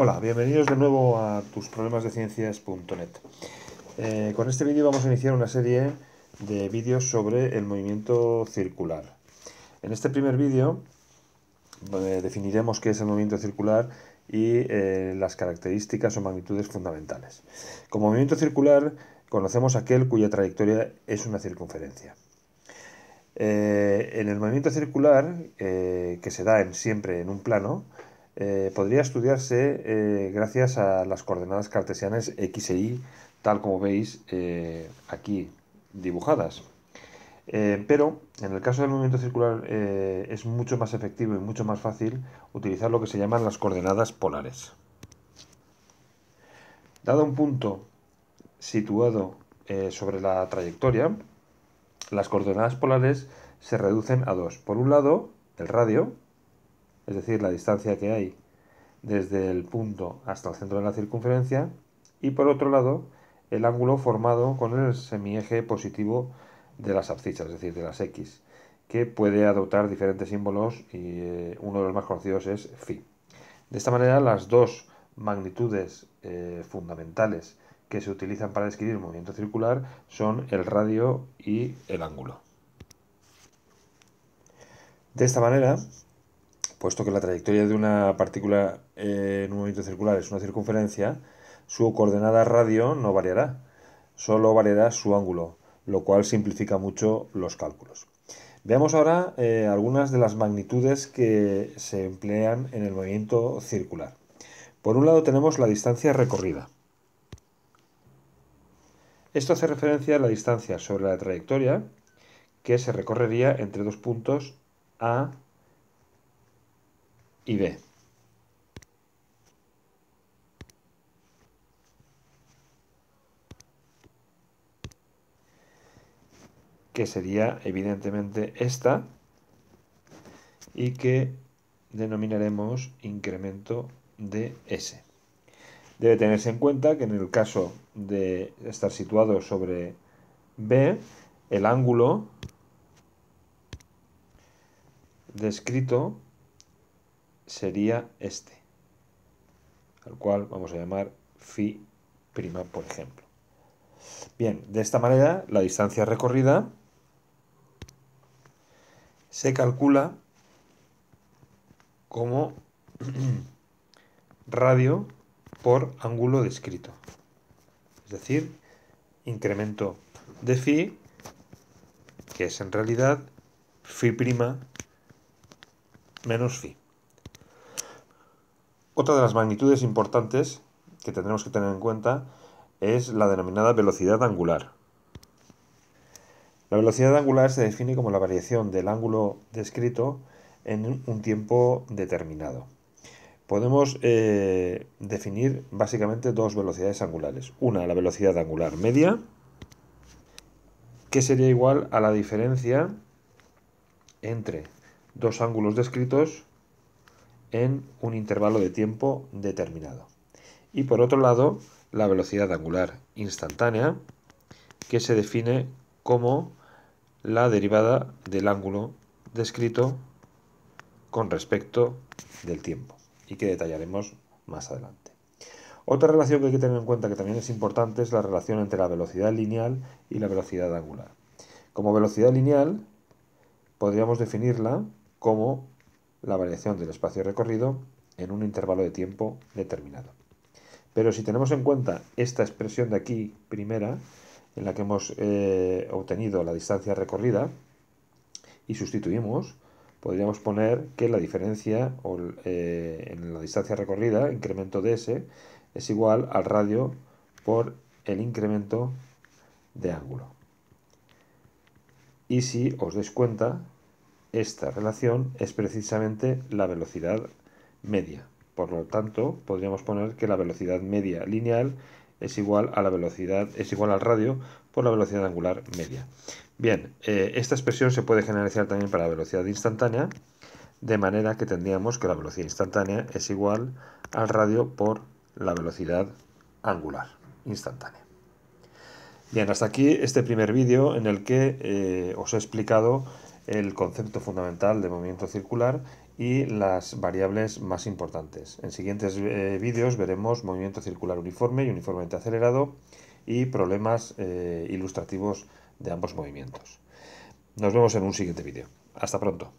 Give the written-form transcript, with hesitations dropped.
Hola, bienvenidos de nuevo a tusproblemasdeciencias.net. Con este vídeo vamos a iniciar una serie de vídeos sobre el movimiento circular. En este primer vídeo definiremos qué es el movimiento circular y las características o magnitudes fundamentales. Como movimiento circular conocemos aquel cuya trayectoria es una circunferencia. En el movimiento circular, que se da siempre en un plano, podría estudiarse gracias a las coordenadas cartesianas x e y, tal como veis aquí dibujadas. Pero en el caso del movimiento circular es mucho más efectivo y mucho más fácil utilizar lo que se llaman las coordenadas polares. Dado un punto situado sobre la trayectoria, las coordenadas polares se reducen a dos. Por un lado, el radio, es decir, la distancia que hay desde el punto hasta el centro de la circunferencia, y por otro lado, el ángulo formado con el semieje positivo de las abscisas, es decir, de las X, que puede adoptar diferentes símbolos y uno de los más conocidos es phi. De esta manera, las dos magnitudes fundamentales que se utilizan para describir el movimiento circular son el radio y el ángulo. De esta manera, puesto que la trayectoria de una partícula en un movimiento circular es una circunferencia, su coordenada radio no variará, solo variará su ángulo, lo cual simplifica mucho los cálculos. Veamos ahora algunas de las magnitudes que se emplean en el movimiento circular. Por un lado tenemos la distancia recorrida. Esto hace referencia a la distancia sobre la trayectoria que se recorrería entre dos puntos A y B. Que sería evidentemente esta y que denominaremos incremento de S. Debe tenerse en cuenta que en el caso de estar situado sobre B, el ángulo descrito sería este, al cual vamos a llamar phi prima, por ejemplo. Bien, de esta manera la distancia recorrida se calcula como radio por ángulo descrito, es decir, incremento de phi, que es en realidad phi prima menos phi. Otra de las magnitudes importantes que tendremos que tener en cuenta es la denominada velocidad angular. La velocidad angular se define como la variación del ángulo descrito en un tiempo determinado. Podemos definir básicamente dos velocidades angulares. Una, la velocidad angular media, que sería igual a la diferencia entre dos ángulos descritos en un intervalo de tiempo determinado. Y por otro lado, la velocidad angular instantánea, que se define como la derivada del ángulo descrito con respecto del tiempo, y que detallaremos más adelante. Otra relación que hay que tener en cuenta, que también es importante, es la relación entre la velocidad lineal y la velocidad angular. Como velocidad lineal, podríamos definirla como la variación del espacio recorrido en un intervalo de tiempo determinado. Pero si tenemos en cuenta esta expresión de aquí, primera, en la que hemos obtenido la distancia recorrida, y sustituimos, podríamos poner que la diferencia en la distancia recorrida, incremento de S, es igual al radio por el incremento de ángulo. Y si os dais cuenta, esta relación es precisamente la velocidad media. Por lo tanto, podríamos poner que la velocidad media lineal es igual a al radio por la velocidad angular media. Bien, esta expresión se puede generalizar también para la velocidad instantánea, de manera que tendríamos que la velocidad instantánea es igual al radio por la velocidad angular instantánea. Bien, hasta aquí este primer vídeo en el que os he explicado el concepto fundamental de movimiento circular y las variables más importantes. En siguientes vídeos veremos movimiento circular uniforme y uniformemente acelerado y problemas ilustrativos de ambos movimientos. Nos vemos en un siguiente vídeo. Hasta pronto.